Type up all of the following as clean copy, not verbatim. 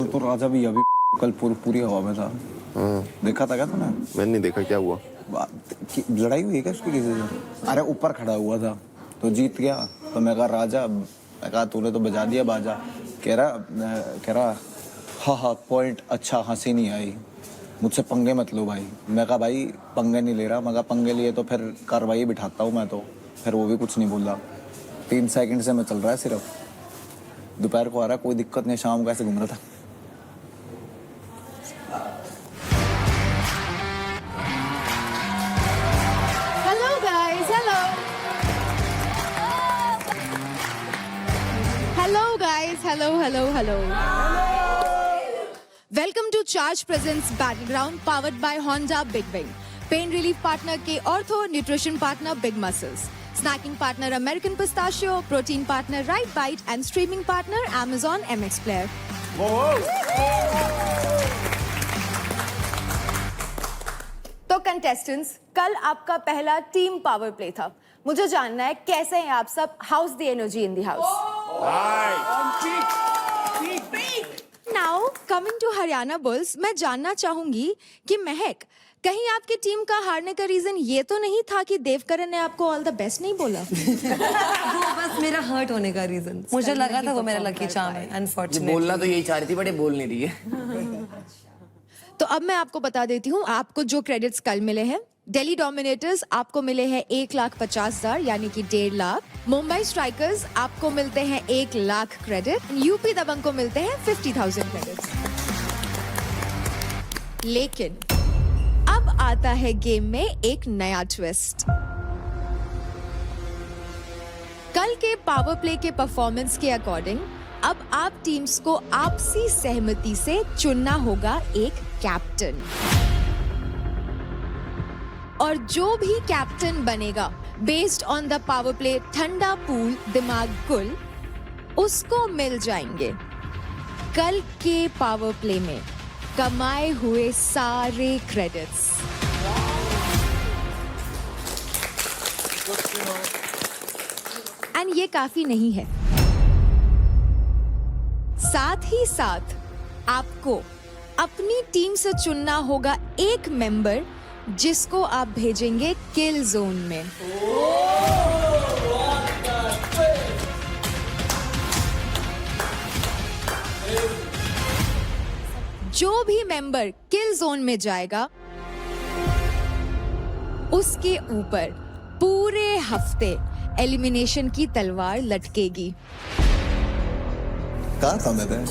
तो राजा भी अभी कल पूरी हवा में था। देखा था क्या तूने? मैंने नहीं देखा, क्या हुआ? लड़ाई हुई है क्या उसकी किसी से? अरे ऊपर खड़ा हुआ था तो जीत गया, तो मैं कहा राजा, मैं कहा तूने तो बजा दिया बाजा। कह रहा हाँ पॉइंट, अच्छा हंसी नहीं आई, मुझसे पंगे मत लो भाई। मैं कहा भाई पंगे नहीं ले रहा, मैं कहा पंगे लिए तो फिर कार्रवाई बिठाता हूँ मैं तो। फिर वो भी कुछ नहीं बोला। 3 सेकंड से मैं चल रहा है सिर्फ। दोपहर को आ रहा, कोई दिक्कत नहीं, शाम को ऐसे घूम रहा था। Hello guys, hello. Hello guys, hello. Welcome to Charge Presents Battleground, powered by Honda Big Wing. Pain relief partner K Ortho, nutrition partner Big Muscles, snacking partner American Pistachio, protein partner Right Bite, and streaming partner Amazon MX Player. तो contestants, कल आपका पहला team power play था। मुझे जानना है कैसे हैं आप सब। How's the energy in the house. Now coming to Haryana bulls, मैं जानना चाहूंगी कि महक, कहीं आपकी टीम का हारने का रीजन ये तो नहीं था कि देवकरण ने आपको ऑल द बेस्ट नहीं बोला? वो बस मेरा हर्ट होने का रीजन, मुझे लगा था वो मेरा लकी चार्म है। अनफॉर्चुनेटली बोलना तो यही चाह रही थी बट ये बोल नहीं रही है। तो अब मैं आपको बता देती हूँ आपको जो क्रेडिट्स कल मिले हैं। दिल्ली डोमिनेटर्स आपको मिले हैं 1,50,000 यानी कि 1.5 लाख। मुंबई स्ट्राइकर्स आपको मिलते हैं 1 लाख क्रेडिट। यूपी दबंग को मिलते हैं 50,000 क्रेडिट्स। लेकिन अब आता है गेम में एक नया ट्विस्ट। कल के पावर प्ले के परफॉर्मेंस के अकॉर्डिंग अब आप टीम्स को आपसी सहमति से चुनना होगा एक कैप्टन, और जो भी कैप्टन बनेगा based on the power play ठंडा पूल दिमाग गुल, उसको मिल जाएंगे कल के पावर प्ले में कमाए हुए सारे क्रेडिट्स। एंड ये काफी नहीं है, साथ ही साथ आपको अपनी टीम से चुनना होगा एक मेंबर जिसको आप भेजेंगे किल जोन में। जो भी मेंबर किल जोन में जाएगा उसके ऊपर पूरे हफ्ते एलिमिनेशन की तलवार लटकेगी। कहाँ था मैं?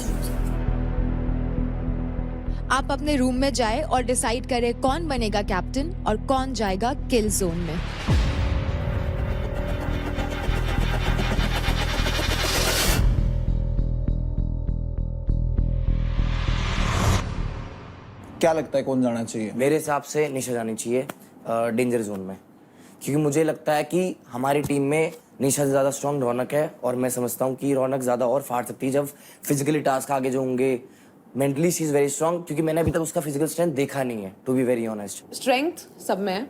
आप अपने रूम में जाए और डिसाइड करें कौन बनेगा कैप्टन और कौन जाएगा किल जोन में। क्या लगता है कौन जाना चाहिए? मेरे हिसाब से निशा जानी चाहिए डेंजर जोन में, क्योंकि मुझे लगता है कि हमारी टीम में निशा से ज़्यादा स्ट्रॉन्ग रौनक है, और मैं समझता हूँ कि रौनक ज़्यादा और फाड़ सकती है जब फिजिकली टास्क आगे जो होंगे। Mentally she is very strong, क्योंकि मैंने अभी तक उसका फिजिकल स्ट्रेंथ देखा नहीं है, to be very honest. Strength सब में है,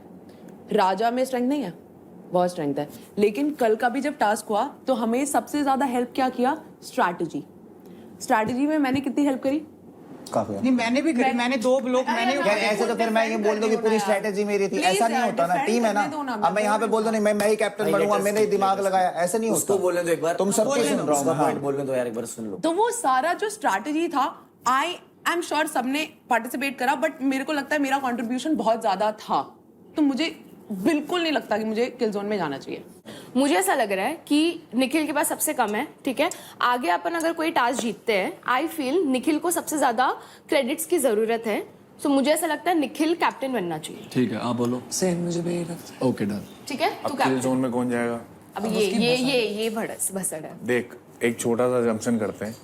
राजा में स्ट्रेंथ नहीं है, बहुत स्ट्रेंथ है। लेकिन कल का भी जब टास्क हुआ तो हमें सबसे ज्यादा हेल्प क्या किया? स्ट्रैटेजी में मैंने कितनी हेल्प करी? काफी है। नहीं, मैंने भी करी, मैंने 2 ब्लॉक मैंने यार ऐसे तो फिर मैं ये बोल दूं कि पूरी स्ट्रेटेजी मेरी थी, ऐसा नहीं होता ना। टीम है ना, अब मैं यहाँ पे बोल दूं नहीं मैं ही कैप्टन बनूंगा, मैंने ही दिमाग लगाया, ऐसे नहीं होता। उसको बोलने दो एक बार, तुम सबकी सुन रहा हूँ मैं। पॉइंट बोलने दो यार, एक बार सुन लो। तो वो सारा जो स्ट्रैटेजी था, आई एम श्योर सबने पार्टिसिपेट करा, बट मेरे को लगता है मेरा कंट्रीब्यूशन बहुत ज्यादा था, तो मुझे बिल्कुल नहीं लगता कि मुझे किल जोन में जाना चाहिए। मुझे ऐसा लग रहा है कि निखिल के पास सबसे कम है, ठीक है। आगे अपन अगर कोई टास्क जीतते हैं, आई फील निखिल को सबसे ज्यादा क्रेडिट्स की जरूरत है। सो मुझे ऐसा लगता है निखिल कैप्टन बनना चाहिए। ठीक है, आप बोलो। सेम मुझे भी लगता है। Okay done. ठीक है, तू किल कैप्टन। जोन में कौन जाएगा? अब ये भसड़ है। देख, एक छोटा सा जंक्शन करते हैं।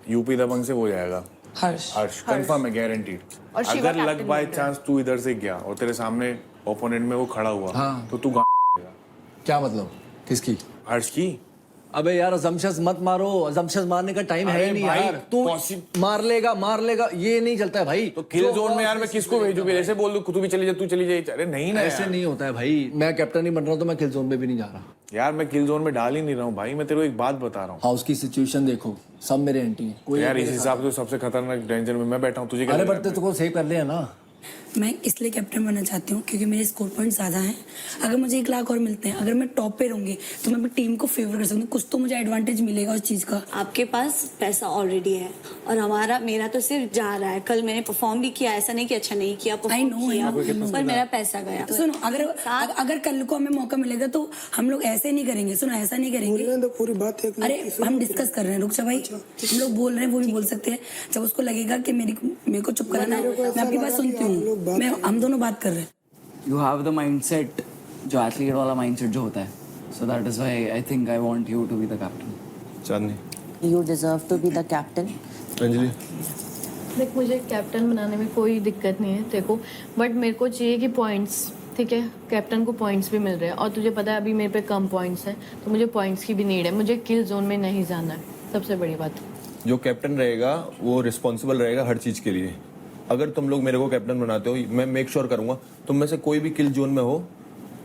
यूपी दबंग से वो जाएगा हर्ष, कंफर्म है, गारंटीड। और शिवा अगर लग कैप्टन बाय बन चांस तू इधर से गया और तेरे सामने ओपोनेंट में वो खड़ा हुआ, हाँ। तो तू गाएगा। क्या मतलब? किसकी? हर्ष की। अबे यार अजम्पशंस मत मारो, अजम्पशंस मारने का टाइम है अरे ही नहीं भाई, यार। तू मार लेगा ये नहीं चलता है भाई। तो किल जोन में यार मैं किसको भेजूं? फिर ऐसे बोल दूं तू भी चली जा, तू चली जा। अरे नहीं ना ऐसे यार। नहीं होता है भाई। मैं कैप्टन नहीं बन रहा हूं तो मैं किल जोन में भी नहीं जा रहा। यार मैं किल जोन में डाल ही नहीं रहा हूँ भाई, मैं तेरे को एक बात बता रहा हूँ हाउस की सिचुएशन देखो, सब मेरे एंटी है, कोई यार। इस हिसाब से सबसे खतरनाक डेंजर में मैं बैठा हूँ, तुझे क्या अरे लग रहा बट तो को सेव कर लिया ना। मैं इसलिए कैप्टन बनना चाहती हूँ क्योंकि मेरे स्कोर पॉइंट ज़्यादा हैं। अगर मुझे 1 लाख और मिलते हैं, अगर मैं टॉप पे रहूंगी तो मैं अपनी टीम को फेवर कर सकती हूँ। कुछ तो मुझे एडवांटेज मिलेगा उस चीज़ का। आपके पास पैसा ऑलरेडी है और मेरा तो सिर्फ जा रहा है। कल मैंने परफॉर्म भी किया, ऐसा नहीं कि अच्छा नहीं किया, परफॉर्म किया, पर मेरा पैसा गया। सुनो, अगर कल को हमें मौका मिलेगा तो हम लोग ऐसे नहीं करेंगे। सुनो, ऐसा नहीं करेंगे तो पूरी बात है। अरे हम डिस्कस कर रहे हैं, रुक जा भाई। हम लोग बोल रहे हैं, वो भी बोल सकते हैं। जब उसको लगेगा कि मेरे को चुप कराना है, मैं आपकी बात सुनती हूँ। हम दोनों बात कर रहे हैं। You have the mindset, जो एथलीट वाला माइंडसेट जो होता है, so that is why I think I want you to be the captain. Chandni, You deserve to be the captain. Anjali, देख, मुझे कैप्टन बनाने में कोई दिक्कत नहीं है देखो, बट मेरे को चाहिए कि पॉइंट्स, ठीक है, कैप्टन को पॉइंट्स भी मिल रहे हैं और तुझे पता है अभी मेरे पे कम पॉइंट्स हैं, तो मुझे पॉइंट्स की भी नीड है। मुझे किल जोन में नहीं जाना है, सबसे बड़ी बात। जो कैप्टन रहेगा वो रिस्पॉन्सिबल रहेगा हर चीज़ के लिए। अगर तुम लोग मेरे को कैप्टन बनाते हो, मैं मेक श्योर करूंगा तुम में से कोई भी किल जोन में हो,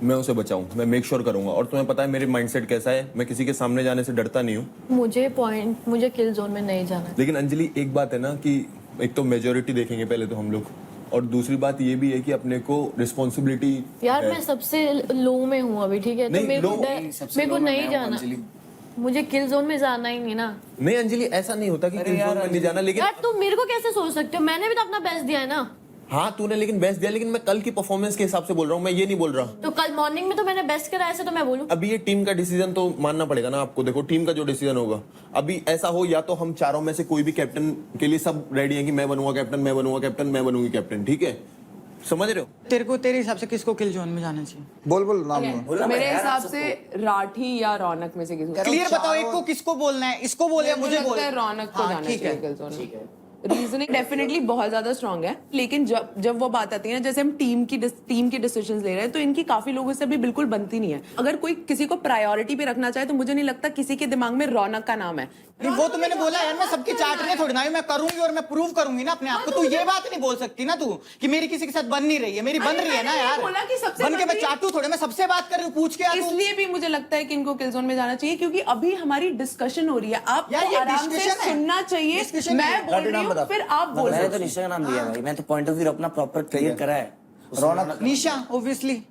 मैं उसे बचाऊं, मैं मेक श्योर करूंगा। और तुम्हें पता है मेरी माइंडसेट कैसा है, मैं किसी के सामने जाने से डरता नहीं हूँ। मुझे किल जोन में नहीं जाना है। लेकिन अंजलि, एक बात है ना कि एक तो मेजोरिटी देखेंगे पहले तो हम लोग, और दूसरी बात ये भी है कि अपने को रिस्पॉन्सिबिलिटी। यार मैं सबसे लो में हूँ अभी, ठीक है, तो मेरे को नहीं जाना। मुझे किल जोन में जाना ही नहीं ना। नहीं अंजलि, ऐसा नहीं होता कि किल जोन में नहीं जाना, लेकिन यार तुम मेरे को कैसे सोच सकते हो? मैंने भी तो अपना बेस्ट दिया है ना। हाँ तूने लेकिन बेस्ट दिया, लेकिन मैं कल की परफॉर्मेंस के हिसाब से बोल रहा हूँ, मैं ये नहीं बोल रहा। तो कल मॉर्निंग में तो मैंने बेस्ट करा, ऐसे तो मैं बोलूं? अभी ये टीम का डिसीजन तो मानना पड़ेगा ना आपको। देखो टीम का जो डिसीजन होगा, अभी ऐसा हो या तो हम चारों में से कोई भी कैप्टन के लिए सब रेडी है कि मैं बनूंगा कैप्टन, मैं बनूंगा कैप्टन, मैं बनूंगी कैप्टन, ठीक है? समझ रहे हो? तेरे हिसाब से किसको किल जोन में जाना चाहिए? बोल नाम बोल। मेरे हिसाब से राठी या रौनक में से किसी क्लियर बताओ, एक को किसको बोलना है? इसको बोले या मुझे बोले? रौनक को जाना चाहिए किल जोन में। रीजनिंग डेफिनेटली बहुत ज्यादा स्ट्रांग है, लेकिन जब वो बात आती है ना, जैसे हम टीम की डिसीजंस ले रहे हैं, तो इनकी काफी लोगों से भी बिल्कुल बनती नहीं है। अगर कोई किसी को प्रायोरिटी पे रखना चाहे तो मुझे नहीं लगता किसी के दिमाग में रौनक का नाम है। वो तो मैंने बोला यार, मैं सबकी चाटने थोड़ी ना, मैं करूंगी और मैं प्रूव करूंगी ना अपने आप को। तू ये बात नहीं बोल सकती ना तू कि मेरी किसी के साथ बन नहीं रही है, मेरी बन रही है ना यार। बन के मैं चाटू थोड़े, मैं सबसे बात कर रही हूँ, पूछ के। इसलिए भी मुझे लगता है कि इनको किल जोन में जाना चाहिए, क्योंकि अभी हमारी डिस्कशन हो रही है। आपको आराम से सुनना चाहिए, मैं बोल रही हूँ, फिर आप बोल। मैंने तो निशा का नाम दिया भाई, मैं तो पॉइंट ऑफ व्यू अपना प्रॉपर क्लियर करा है। रौनक, निशा ऑब्वियसली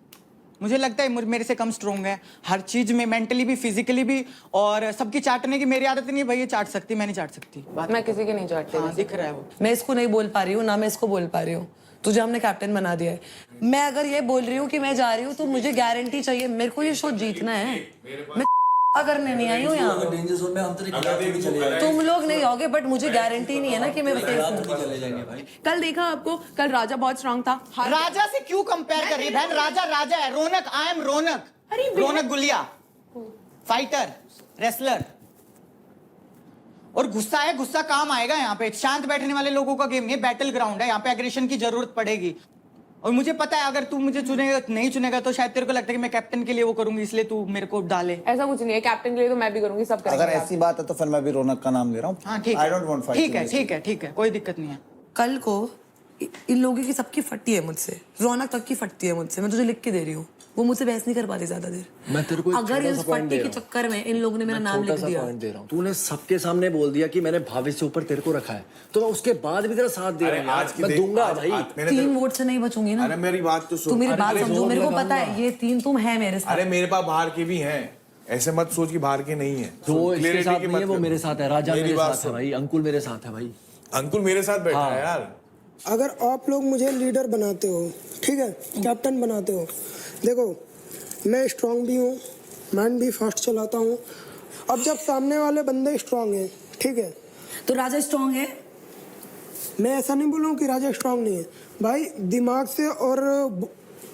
मुझे लगता है मेरे से कम स्ट्रोंग है हर चीज में, मेंटली भी, फिजिकली भी, और सबकी चाटने की मेरी आदत नहीं है भाई। ये चाट सकती, मैं नहीं चाट सकती। मैं किसी की नहीं चाटती। हाँ, दिख रहा है वो। मैं इसको नहीं बोल पा रही हूँ, ना मैं इसको बोल पा रही हूँ। तुझे हमने कैप्टन बना दिया है। मैं अगर ये बोल रही हूँ कि मैं जा रही हूँ तो मुझे गारंटी चाहिए, मेरे को ये शो जीतना है। मैं करने नहीं आई हूँ यहाँ। डेंजर जोन में हम तेरे खिलाफ भी चले जाएंगे। तुम लोग नहीं आओगे, बट मुझे गारंटी नहीं है ना कि मैं चले जाएंगे भाई। कल देखा आपको, कल राजा बहुत स्ट्रांग था। राजा से क्यों कंपेयर कर रही है बहन? राजा है। Raunak, I am Raunak. Raunak Gulia, fighter, wrestler. और गुस्सा है, गुस्सा काम आएगा यहाँ पे। शांत बैठने वाले लोगों का गेम नहीं, बैटल ग्राउंड है। यहाँ पे एग्रेशन की जरूरत पड़ेगी। और मुझे पता है अगर तू मुझे चुनेगा, नहीं चुनेगा तो शायद तेरे को लगता है कि मैं कैप्टन के लिए वो करूंगी, इसलिए तू मेरे को डाले। ऐसा कुछ नहीं है, कैप्टन के लिए तो मैं भी करूंगी, सब करेंगे। अगर ऐसी बात है तो फिर मैं भी रौनक का नाम ले रहा हूँ। हाँ ठीक है, ठीक है, कोई दिक्कत नहीं है। कल को इन लोगों की सबकी फटती है मुझसे, रौनक तक की फटती है मुझसे। मैं तुझे लिख के दे रही हूँ, वो मुझसे बहस नहीं कर पाती ज्यादा देर। मैं तेरे को अगर इस फट्टी के चक्कर में इन लोगों ने मेरा नाम लिख दिया। पॉइंट दे रहा हूँ, तूने सबके सामने बोल दिया कि मैंने भावेश से ऊपर तेरे को रखा है, तो मैं उसके बाद भी तेरा साथ दे रहा हूँ। मैं दूंगा भाई। 3 वोट से नहीं बचूंगी ना। अरे मेरी बात तो सुन। तू मेरी बात समझो, मेरे को पता है ये 3 तुम है मेरे साथ। अरे मेरे पास बाहर के भी हैं, ऐसे मत सोच कि बाहर के नहीं है। जो इसके साथ नहीं है वो मेरे साथ है। राजा मेरे साथ है भाई, अंकुल मेरे साथ है भाई। अंकुल मेरे साथ बैठा है यार। अगर आप लोग मुझे लीडर बनाते हो, ठीक है, कैप्टन बनाते हो, देखो मैं स्ट्रांग भी हूँ, माइंड भी फास्ट चलाता हूँ। अब जब सामने वाले बंदे स्ट्रांग हैं, ठीक है, तो राजा स्ट्रांग है। मैं ऐसा नहीं बोल रहा हूँ कि राजा स्ट्रांग नहीं है भाई। दिमाग से और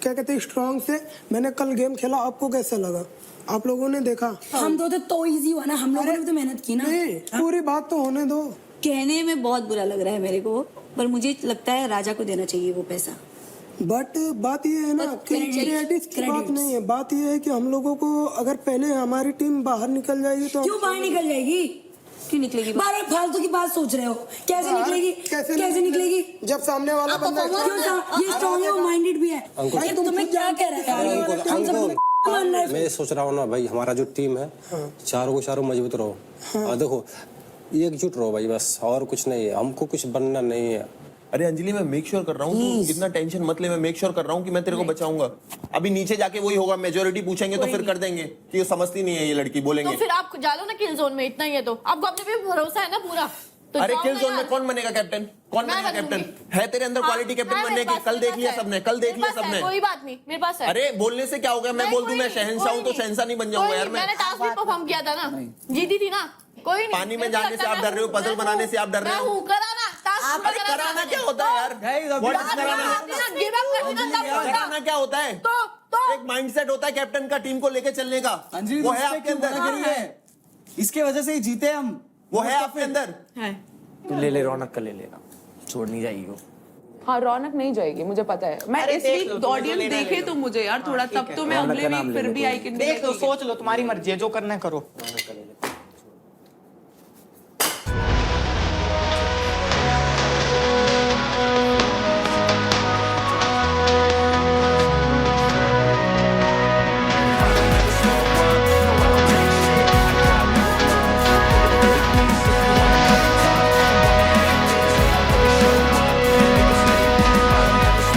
क्या कहते हैं स्ट्रांग से मैंने कल गेम खेला, आपको कैसा लगा? आप लोगों ने देखा। हम तो इजी हुआ ना, हम लोगों ने तो मेहनत की ना। पूरी बात तो होने दो। कहने में बहुत बुरा लग रहा है मेरे को, पर मुझे लगता है राजा को देना चाहिए वो पैसा। बट बात ये है ना कि क्रेडिट्स की बात नहीं है। बात ये है कि हम लोगों को अगर पहले हमारी टीम बाहर निकल जाएगी तो क्यों बाहर निकल जाएगी? क्यों निकलेगी? बार फालतू की बात सोच रहे हो। कैसे निकलेगी? कैसे निकलेगी? जब सामने वाला बंदा ये स्ट्रांग है, वो माइंडेड भी है। तुम्हें क्या कह रहा है? मान रहा है? मैं सोच रहा हूँ ना भाई, हमारा जो टीम है चारों को चारों मजबूत रहो और देखो एकजुट रहो भाई, बस और कुछ नहीं है, हमको कुछ बनना नहीं है। अरे अंजलि मैं मेक श्योर कर रहा हूँ, इतना टेंशन मत ले, मैं मेक श्योर कर रहा हूँ कि मैं तेरे को बचाऊंगा। अभी नीचे जाके वही होगा, मेजोरिटी पूछेंगे तो फिर कर देंगे कि ये समझती नहीं है ये लड़की, बोलेंगे तो फिर आप डालो ना किल जोन में, इतना ही है तो आपको अपने पे भरोसा है ना पूरा। तो अरे जाओ किल ना जोन में यार। कौन बनेगा कैप्टन? कौन मैं बनेगा बनूंगी। कैप्टन? है तेरे अंदर क्वालिटी कैप्टन हाँ, बनने मेरे की? पास- कल मेरे देख लिया पास है। सबने, कल देख मेरे लिया पास है, सबने। कोई बात नहीं, मेरे पास है। अरे बोलने से क्या होगा? मैं बोल दूं मैं कोई शहंशाह हूं तो नहीं। शहंशाह नहीं बन कोई जाऊंगा यार नहीं, मैं। मैंने टास्क भी परफॉर्म किया था ना, जीती थी ना। कोई नहीं, पानी में मेरे को जाने से लगता आप है डर रहे हो, पजल बनाने से आप डर रहे मैं हो। हूँ, कराना टास्क अरे कराना क्या होता है यार? What is कराना? कराना क्या होता है? एक माइंडसेट होता है कैप्टन का टीम को लेके चलने का, वो है आपके अंदर। इसके वजह से ही जीते हम, वो है आपके अंदर। तू ले ले रौनक का, ले लेना, छोड़ नहीं जाएगी वो। हाँ रौनक नहीं जाएगी, मुझे पता है। मैं अरे इस देख वीक लो, तुम्हें जो ऑडियंस लेना है देखे ले तो लो। मुझे यार थोड़ा, तब तो मैं रौनक अगले का नाम वीक ले फिर लो, भी कोई आई कैन देख लो, सोच लो, तुम्हारी मर्जी है, जो करना है करो।